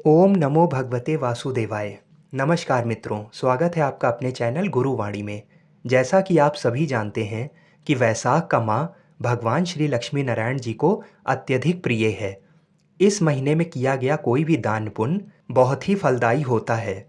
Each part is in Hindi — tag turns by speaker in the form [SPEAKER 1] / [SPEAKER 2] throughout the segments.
[SPEAKER 1] ओम नमो भगवते वासुदेवाय। नमस्कार मित्रों, स्वागत है आपका अपने चैनल गुरुवाणी में। जैसा कि आप सभी जानते हैं कि वैसाख का माह भगवान श्री लक्ष्मी नारायण जी को अत्यधिक प्रिय है। इस महीने में किया गया कोई भी दान पुण्य बहुत ही फलदायी होता है।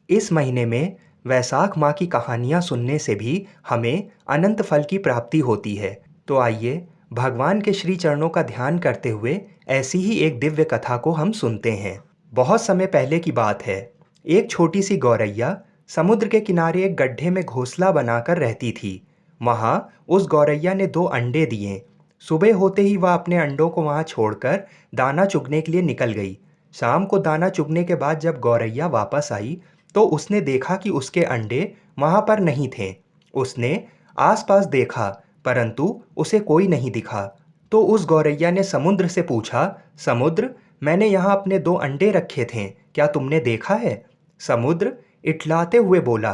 [SPEAKER 1] इस महीने में वैसाख माह की कहानियाँ सुनने से भी हमें अनंत फल की प्राप्ति होती है। तो आइए भगवान के श्री चरणों का ध्यान करते हुए ऐसी ही एक दिव्य कथा को हम सुनते हैं। बहुत समय पहले की बात है। एक छोटी सी गौरैया समुद्र के किनारे एक गड्ढे में घोंसला बनाकर रहती थी। वहाँ उस गौरैया ने 2 अंडे दिए। सुबह होते ही वह अपने अंडों को वहाँ छोड़कर दाना चुगने के लिए निकल गई। शाम को दाना चुगने के बाद जब गौरैया वापस आई तो उसने देखा कि उसके अंडे वहाँ पर नहीं थे। उसने आसपास देखा परंतु उसे कोई नहीं दिखा। तो उस गौरैया ने समुद्र से पूछा, समुद्र, मैंने यहाँ अपने 2 अंडे रखे थे, क्या तुमने देखा है? समुद्र इठलाते हुए बोला,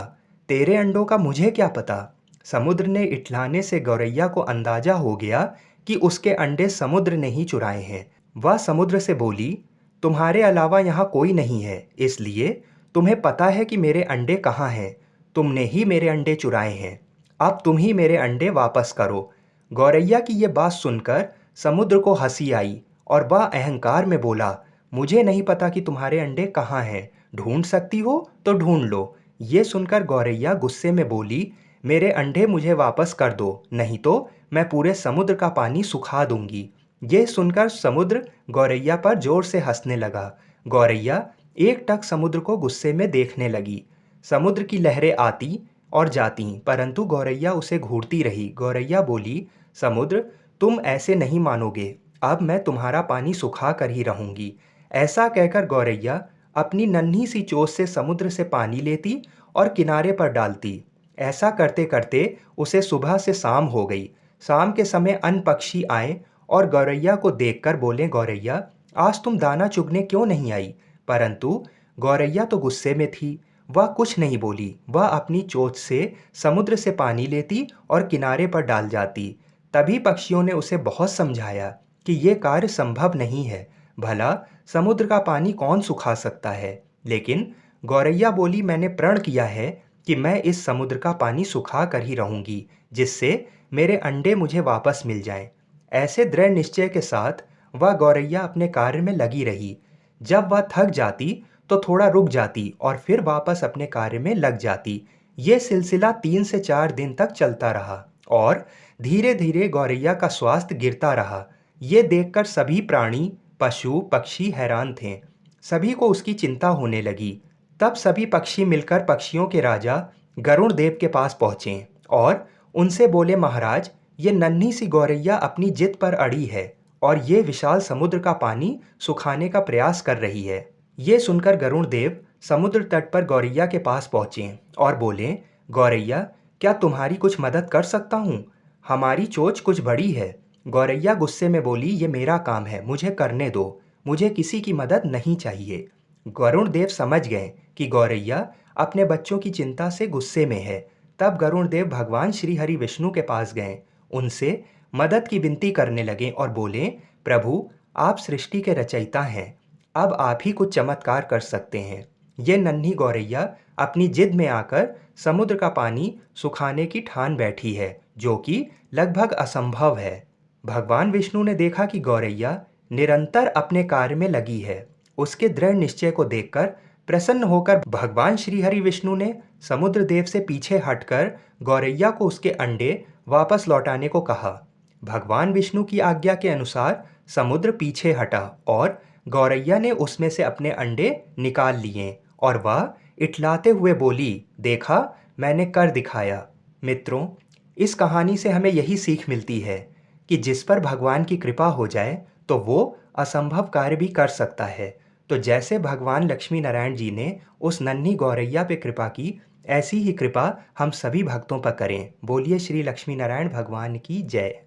[SPEAKER 1] तेरे अंडों का मुझे क्या पता। समुद्र ने इठलाने से गौरैया को अंदाजा हो गया कि उसके अंडे समुद्र ने ही चुराए हैं। वह समुद्र से बोली, तुम्हारे अलावा यहाँ कोई नहीं है, इसलिए तुम्हें पता है कि मेरे अंडे कहाँ हैं। तुमने ही मेरे अंडे चुराए हैं। अब तुम ही मेरे अंडे वापस करो। गौरैया की ये बात सुनकर समुद्र को हंसी आई और वह अहंकार में बोला, मुझे नहीं पता कि तुम्हारे अंडे कहाँ हैं, ढूंढ सकती हो तो ढूंढ लो। ये सुनकर गौरैया गुस्से में बोली, मेरे अंडे मुझे वापस कर दो, नहीं तो मैं पूरे समुद्र का पानी सुखा दूंगी। ये सुनकर समुद्र गौरैया पर जोर से हंसने लगा। गौरैया एकटक समुद्र को गुस्से में देखने लगी। समुद्र की लहरें आती और जाती परंतु गौरैया उसे घूरती रही। गौरैया बोली, समुद्र, तुम ऐसे नहीं मानोगे, अब मैं तुम्हारा पानी सुखा कर ही रहूंगी। ऐसा कहकर गौरैया अपनी नन्ही सी चोंच से समुद्र से पानी लेती और किनारे पर डालती। ऐसा करते करते उसे सुबह से शाम हो गई। शाम के समय अन्य पक्षी आए और गौरैया को देखकर बोले, गौरैया, आज तुम दाना चुगने क्यों नहीं आई? परंतु गौरैया तो गुस्से में थी। वह कुछ नहीं बोली। वह अपनी चोंच से समुद्र से पानी लेती और किनारे पर डाल जाती। तभी पक्षियों ने उसे बहुत समझाया कि ये कार्य संभव नहीं है। भला समुद्र का पानी कौन सुखा सकता है? लेकिन गौरैया बोली, मैंने प्रण किया है कि मैं इस समुद्र का पानी सुखा कर ही रहूंगी, जिससे मेरे अंडे मुझे वापस मिल जाएं। ऐसे दृढ़ निश्चय के साथ वह गौरैया अपने कार्य में लगी रही। जब वह थक जाती तो थोड़ा रुक जाती और फिर वापस अपने कार्य में लग जाती। ये सिलसिला 3 से 4 दिन तक चलता रहा और धीरे धीरे गौरैया का स्वास्थ्य गिरता रहा। ये देखकर सभी प्राणी, पशु पक्षी हैरान थे। सभी को उसकी चिंता होने लगी। तब सभी पक्षी मिलकर पक्षियों के राजा गरुण देव के पास पहुँचे और उनसे बोले, महाराज, ये नन्ही सी गौरैया अपनी जिद पर अड़ी है और ये विशाल समुद्र का पानी सुखाने का प्रयास कर रही है। ये सुनकर गरुण देव समुद्र तट पर गौरैया के पास पहुँचे और बोले, गौरैया, क्या तुम्हारी कुछ मदद कर सकता हूँ? हमारी चोंच कुछ बड़ी है। गौरैया गुस्से में बोली, ये मेरा काम है, मुझे करने दो, मुझे किसी की मदद नहीं चाहिए। गरुण देव समझ गए कि गौरैया अपने बच्चों की चिंता से गुस्से में है। तब गरुण देव भगवान श्री हरि विष्णु के पास गए, उनसे मदद की विनती करने लगे और बोले, प्रभु, आप सृष्टि के रचयिता हैं, अब आप ही कुछ चमत्कार कर सकते हैं। ये नन्ही गौरैया अपनी जिद में आकर समुद्र का पानी सुखाने की ठान बैठी है, जो कि लगभग असंभव है। भगवान विष्णु ने देखा कि गौरैया निरंतर अपने कार्य में लगी है। उसके दृढ़ निश्चय को देखकर प्रसन्न होकर भगवान श्री हरि विष्णु ने समुद्र देव से पीछे हटकर गौरैया को उसके अंडे वापस लौटाने को कहा। भगवान विष्णु की आज्ञा के अनुसार समुद्र पीछे हटा और गौरैया ने उसमें से अपने अंडे निकाल लिए और वह इठलाते हुए बोली, देखा, मैंने कर दिखाया। मित्रों, इस कहानी से हमें यही सीख मिलती है कि जिस पर भगवान की कृपा हो जाए तो वो असंभव कार्य भी कर सकता है। तो जैसे भगवान लक्ष्मी नारायण जी ने उस नन्ही गौरैया पे कृपा की, ऐसी ही कृपा हम सभी भक्तों पर करें। बोलिए श्री लक्ष्मी नारायण भगवान की जय।